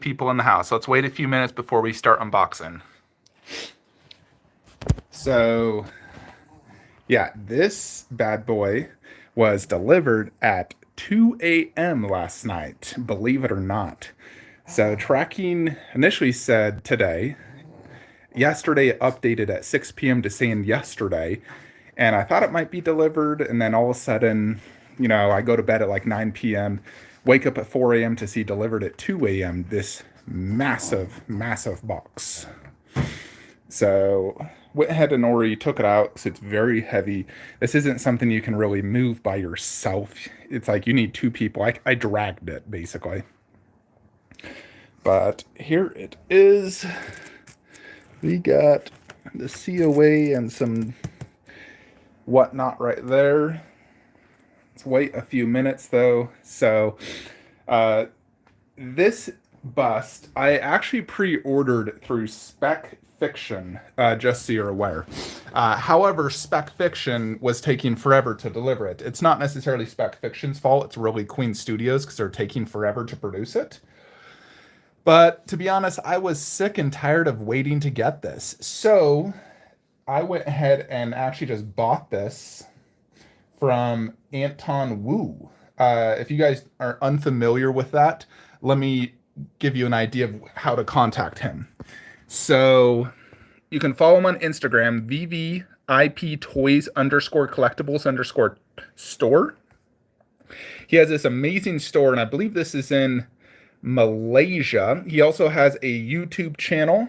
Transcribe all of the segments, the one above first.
people in the house. Let's wait a few minutes before we start unboxing. So, yeah, this bad boy was delivered at 2 a.m. last night, believe it or not. So tracking initially said today. Yesterday it updated at 6 p.m. to saying yesterday. And I thought it might be delivered. And then all of a sudden, you know, I go to bed at like 9 p.m., wake up at 4 a.m. to see delivered at 2 a.m. this massive, massive box. So went ahead and already took it out because it's very heavy. This isn't something you can really move by yourself. It's like you need two people. I dragged it basically. But here it is. We got the COA and some whatnot right there. Let's wait a few minutes though. So this bust I actually pre-ordered through Spec Fiction, just so you're aware. However, Spec Fiction was taking forever to deliver it. It's not necessarily Spec Fiction's fault. It's really Queen Studios because they're taking forever to produce it. But to be honest, I was sick and tired of waiting to get this. So I went ahead and actually just bought this from 𝗩𝗏𝗏𝗧𝗢𝗎. If you guys are unfamiliar with that, let me give you an idea of how to contact him. So you can follow him on Instagram, VVIP TOYS _collectibles _store. He has this amazing store, and I believe this is in Malaysia. He also has a YouTube channel,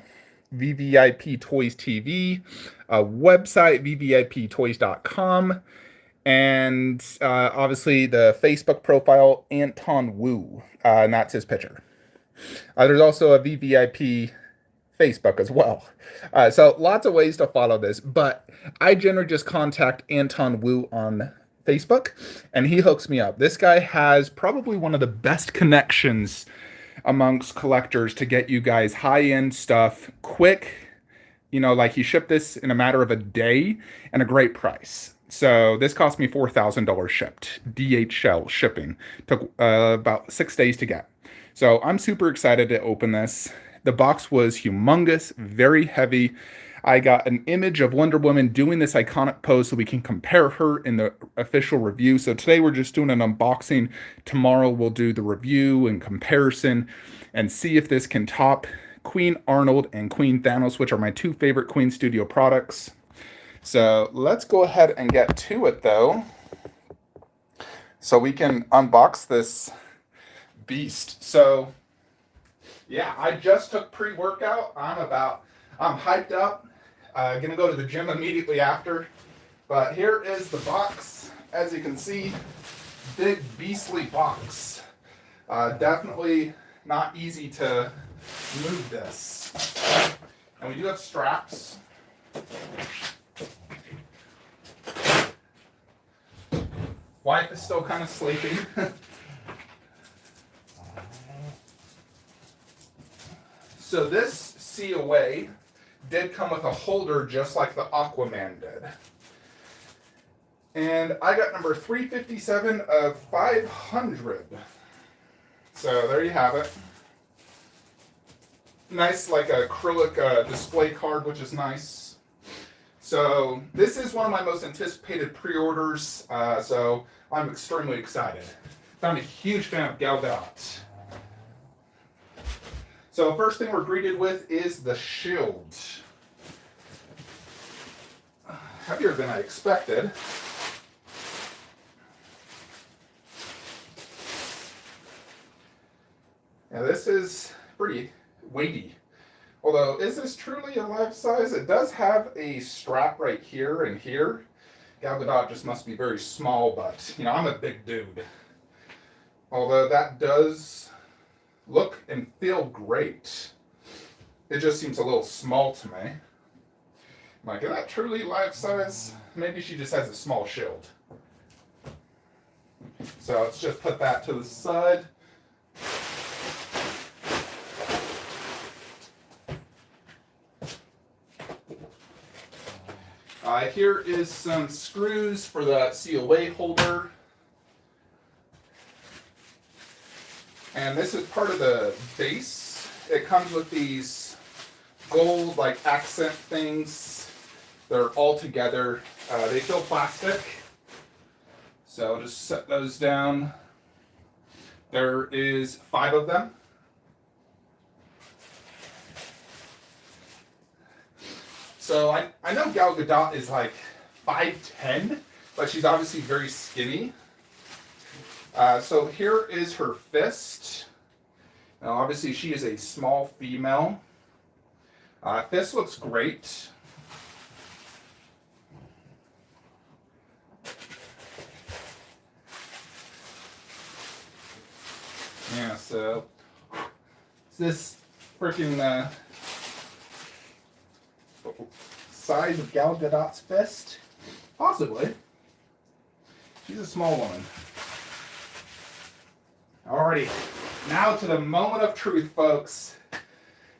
VVIP TOYS TV, a website, 𝗷𝗵𝗲𝗀𝗏𝗏𝗀, and obviously the Facebook profile, 𝗩𝗏𝗏𝗏𝗏𝗏, and that's his picture. There's also a VVIP Facebook as well. So lots of ways to follow this, but I generally just contact 𝗩𝗏𝗏𝗏𝗏 on Facebook, and he hooks me up. This guy has probably one of the best connections amongst collectors to get you guys high-end stuff quick. You know, like he shipped this in a matter of a day and a great price. So this cost me $4,000 shipped, DHL shipping. Took about 6 days to get. So I'm super excited to open this. The box was humongous, very heavy. I got an image of Wonder Woman doing this iconic pose so we can compare her in the official review. So today we're just doing an unboxing. Tomorrow we'll do the review and comparison and see if this can top Queen Arnold and Queen Thanos, which are my two favorite Queen Studio products. So let's go ahead and get to it though, so we can unbox this beast. So yeah, I just took pre-workout. I'm hyped up. Gonna go to the gym immediately after. But here is the box. As you can see, big beastly box. Definitely not easy to move this. And we do have straps. Wife is still kind of sleeping. So this COA did come with a holder just like the Aquaman did. And I got number 357 of 500. So there you have it. Nice like acrylic display card, which is nice. So this is one of my most anticipated pre-orders, so I'm extremely excited. I'm a huge fan of 𝗀𝗏𝗀𝗏𝗀𝗏. So first thing we're greeted with is the shield. Heavier than I expected. Now this is pretty weighty. Although, is this truly a life size? It does have a strap right here and here. 𝗀𝗏𝗀𝗏𝗀𝗏 just must be very small, but you know, I'm a big dude. Although that does look and feel great. It just seems a little small to me. Like, is that truly life size? Maybe she just has a small shield. So let's just put that to the side. Here is some screws for the COA holder. And this is part of the base. it comes with these gold like accent things. They're all together. They feel plastic. So I'll just set those down. There is 5 of them. So I know 𝗀𝗲𝗃 is like 5'10", but she's obviously very skinny. So here is her fist. Now obviously she is a small female. Fist looks great. Yeah, so is this freaking size of 𝗀𝗲𝗃's fist? Possibly. She's a small woman. Alrighty, now to the moment of truth, folks.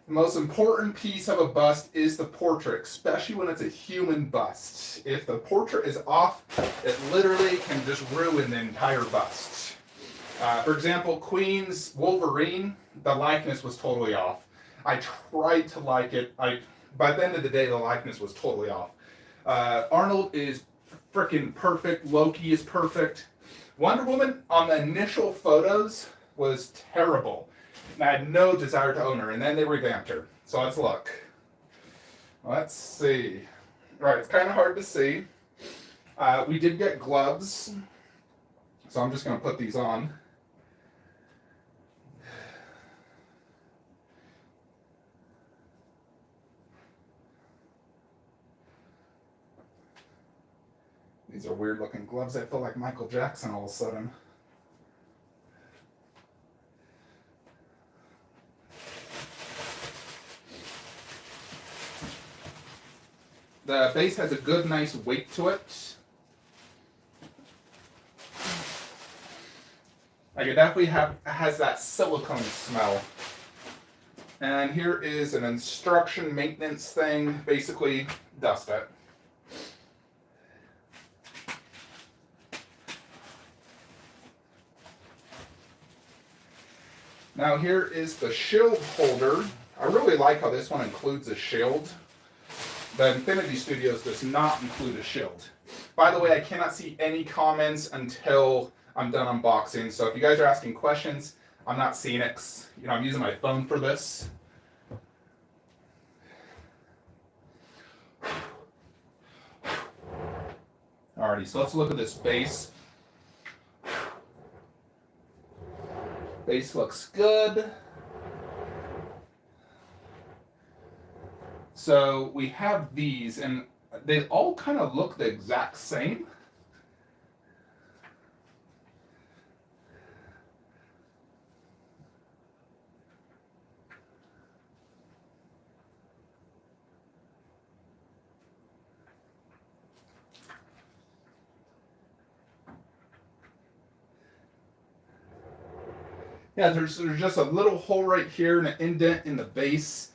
The most important piece of a bust is the portrait, especially when it's a human bust. If the portrait is off, it literally can just ruin the entire bust. For example, Queen's Wolverine, the likeness was totally off. I tried to like it. By the end of the day, the likeness was totally off. Arnold is freaking perfect. Loki is perfect. Wonder Woman on the initial photos was terrible. And I had no desire to own her, and then they revamped her. So let's look. Let's see. All right, it's kind of hard to see. We did get gloves, so I'm just going to put these on. These are weird looking gloves. I feel like Michael Jackson all of a sudden. The base has a good, nice weight to it. Like it definitely has that silicone smell. And here is an instruction maintenance thing. Basically, dust it. Now here is the shield holder. I really like how this one includes a shield. The Infinity Studios does not include a shield. By the way, I cannot see any comments until I'm done unboxing. So if you guys are asking questions, I'm not seeing it. You know, I'm using my phone for this. Alrighty, so let's look at this base. Base looks good. So we have these, and they all kind of look the exact same. Yeah, there's just a little hole right here and an indent in the base.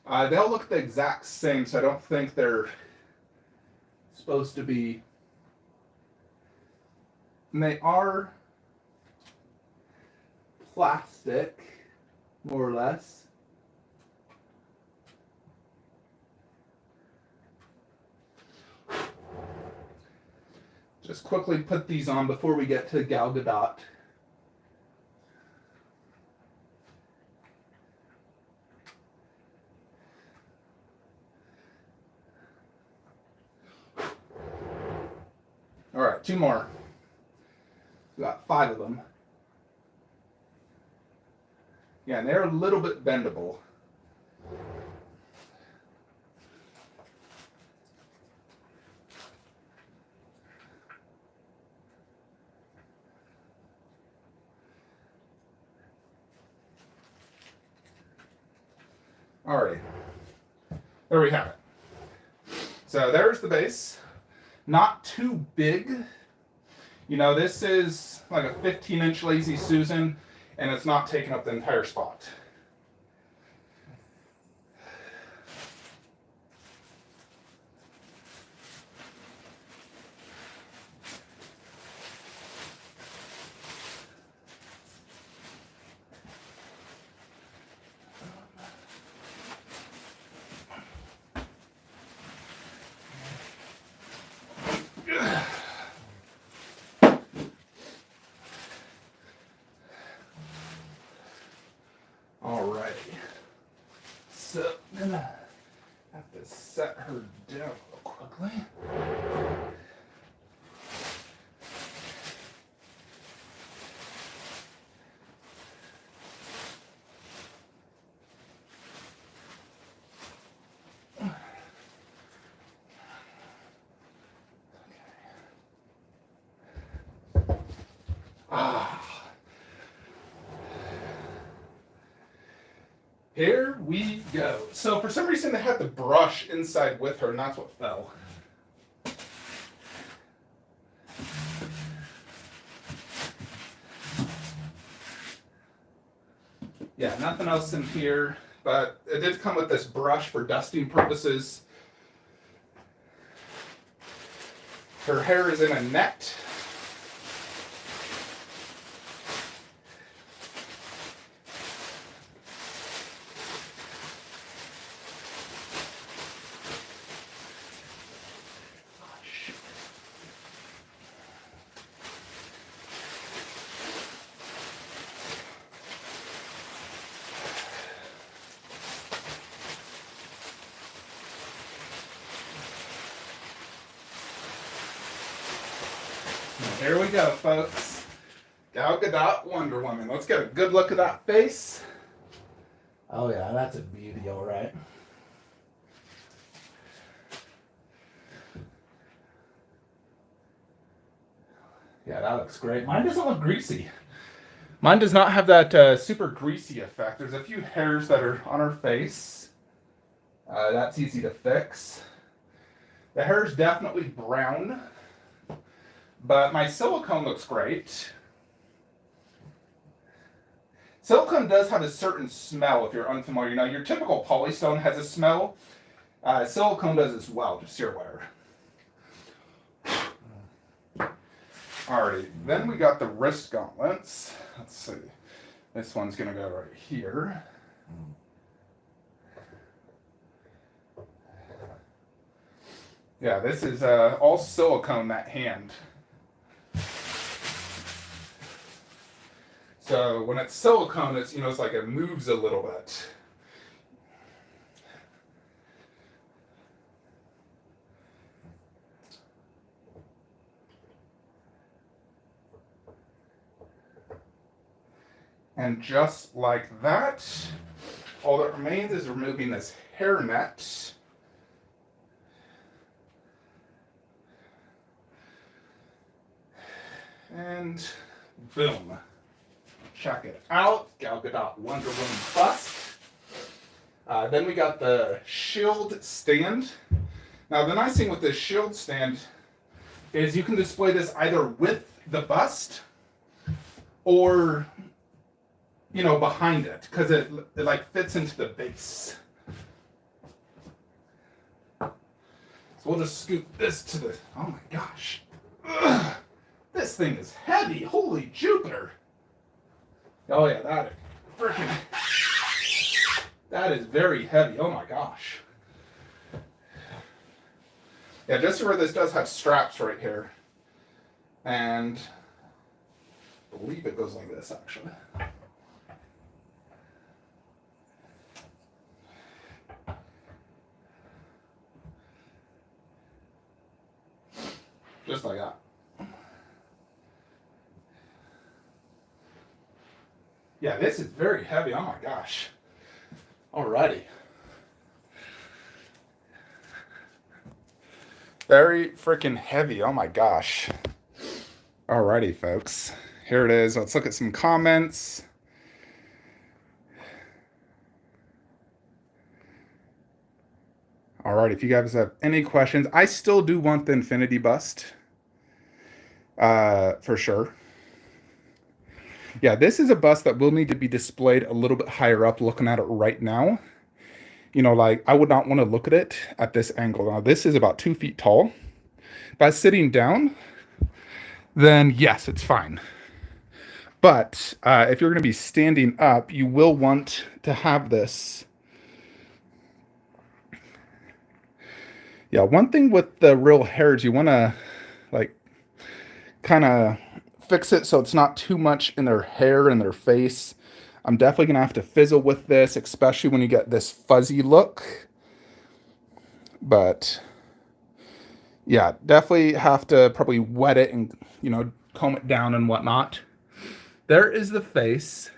They all look the exact same, so I don't think they're supposed to be. And they are plastic, more or less. Just quickly put these on before we get to 𝗀𝗲𝗃. All right, 2 more. We got 5 of them. Yeah, and they're a little bit bendable. All right, there we have it. So there's the base. Not too big. You know, this is like a 15-inch Lazy Susan, and it's not taking up the entire spot. So I'm gonna have to set her down real quickly. Here we go. So for some reason they had the brush inside with her, and that's what fell. Yeah, nothing else in here, but it did come with this brush for dusting purposes. Her hair is in a net. Here we go, folks. 𝗪𝗲𝗏𝗧𝗢𝗬𝗦 Wonder Woman. Let's get a good look at that face. Oh yeah, that's a beauty, all right. Yeah, that looks great. Mine doesn't look greasy. Mine does not have that super greasy effect. There's a few hairs that are on her face. That's easy to fix. The hair is definitely brown. But my silicone looks great. Silicone does have a certain smell if you're unfamiliar. Now, your typical polystone has a smell. Silicone does as well, just so you're aware. Alrighty, then we got the wrist gauntlets. Let's see. This one's going to go right here. Yeah, this is all silicone, that hand. So when it's silicone, it's, it's like it moves a little bit. And just like that, all that remains is removing this hairnet. And boom. Check it out. 𝗪𝗲𝗏𝗧𝗢𝗬𝗏 Wonder Woman bust. Then we got the shield stand. Now the nice thing with this shield stand is you can display this either with the bust or, behind it, because it like fits into the base. So we'll just scoop this to the, oh my gosh. Ugh, this thing is heavy. Holy Jupiter. Oh yeah, that is very heavy. Oh my gosh. Yeah, just so where this does have straps right here. And I believe it goes like this actually. Just like that. Yeah, this is very heavy. Oh my gosh. Alrighty. Very freaking heavy. Oh my gosh. Alrighty, folks. Here it is. Let's look at some comments. Alright, if you guys have any questions, I still do want the infinity bust. For sure. Yeah, this is a bust that will need to be displayed a little bit higher up looking at it right now. Like I would not want to look at it at this angle. Now this is about 2 feet tall. By sitting down, then yes, it's fine. But if you're going to be standing up, you will want to have this. Yeah, one thing with the real hairs, you want to like kind of fix it so it's not too much in their hair and their face. I'm definitely going to have to fizzle with this, especially when you get this fuzzy look. But yeah, definitely have to probably wet it and, you know, comb it down and whatnot. There is the face.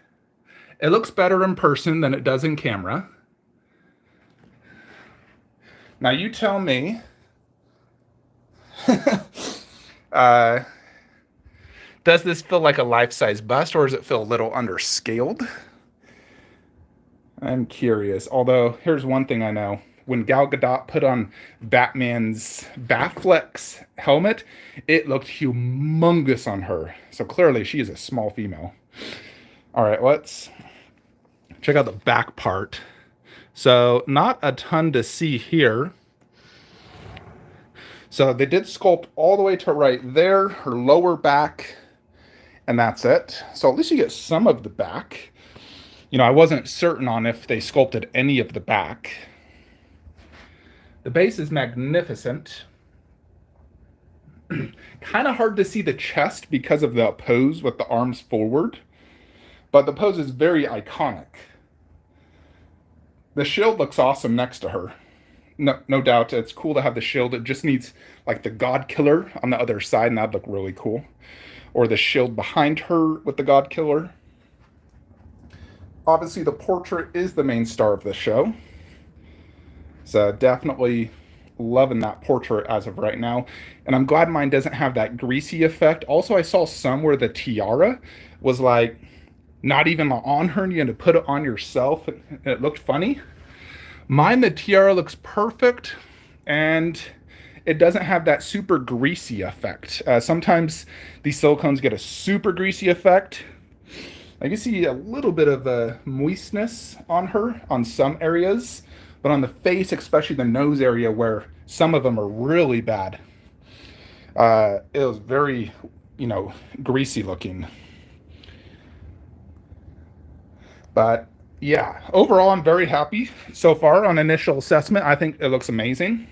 It looks better in person than it does in camera. Now you tell me, does this feel like a life-size bust, or does it feel a little underscaled? I'm curious. Although, here's one thing I know. When Gal Gadot put on Batman's Batflex helmet, it looked humongous on her. So clearly, she is a small female. All right, let's check out the back part. So not a ton to see here. So they did sculpt all the way to right there, her lower back, and that's it. So at least you get some of the back. You know, I wasn't certain on if they sculpted any of the back. The base is magnificent. Kind of hard to see the chest because of the pose with the arms forward, but the pose is very iconic. The shield looks awesome next to her. No doubt, it's cool to have the shield. It just needs like the God Killer on the other side, and that'd look really cool. Or the shield behind her with the God Killer. Obviously, the portrait is the main star of the show. So definitely loving that portrait as of right now. And I'm glad mine doesn't have that greasy effect. Also, I saw some where the tiara was like not even on her and you had to put it on yourself. It looked funny. Mine, the tiara looks perfect, and it doesn't have that super greasy effect. Sometimes these silicones get a super greasy effect. I can see a little bit of a moistness on her on some areas, but on the face, especially the nose area where some of them are really bad, it was very, you know, greasy looking. But yeah, overall, I'm very happy so far on initial assessment. I think it looks amazing.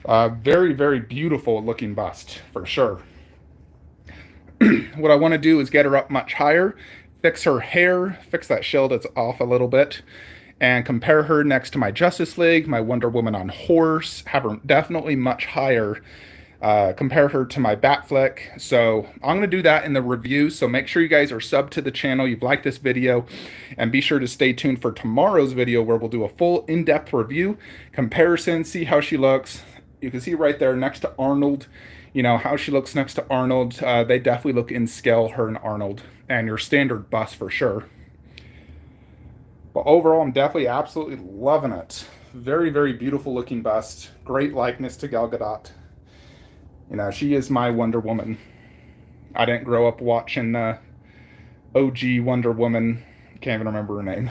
Very, very beautiful looking bust, for sure. What I want to do is get her up much higher, fix her hair, fix that shield that's off a little bit, and compare her next to my Justice League, my Wonder Woman on horse, have her definitely much higher, compare her to my Batfleck. So I'm going to do that in the review. So make sure you guys are subbed to the channel, you've liked this video, and be sure to stay tuned for tomorrow's video where we'll do a full in-depth review, comparison, see how she looks. You can see right there next to Arnold, you know, how she looks next to Arnold. They definitely look in scale, her and Arnold, and your standard bust for sure. But overall, I'm definitely absolutely loving it. Very, very beautiful looking bust. Great likeness to Gal Gadot. You know, she is my Wonder Woman. I didn't grow up watching OG Wonder Woman. Can't even remember her name.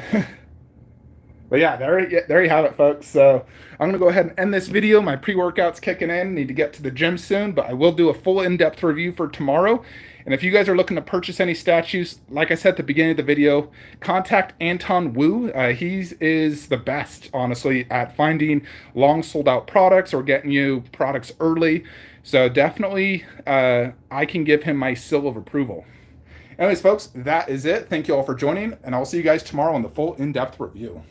But yeah, there you have it, folks. So I'm going to go ahead and end this video. My pre-workout's kicking in. Need to get to the gym soon, but I will do a full in-depth review for tomorrow. And if you guys are looking to purchase any statues, like I said at the beginning of the video, contact Anton Wu. He is the best, honestly, at finding long sold-out products or getting you products early. So definitely, I can give him my seal of approval. Anyways, folks, that is it. Thank you all for joining, and I'll see you guys tomorrow on the full in-depth review.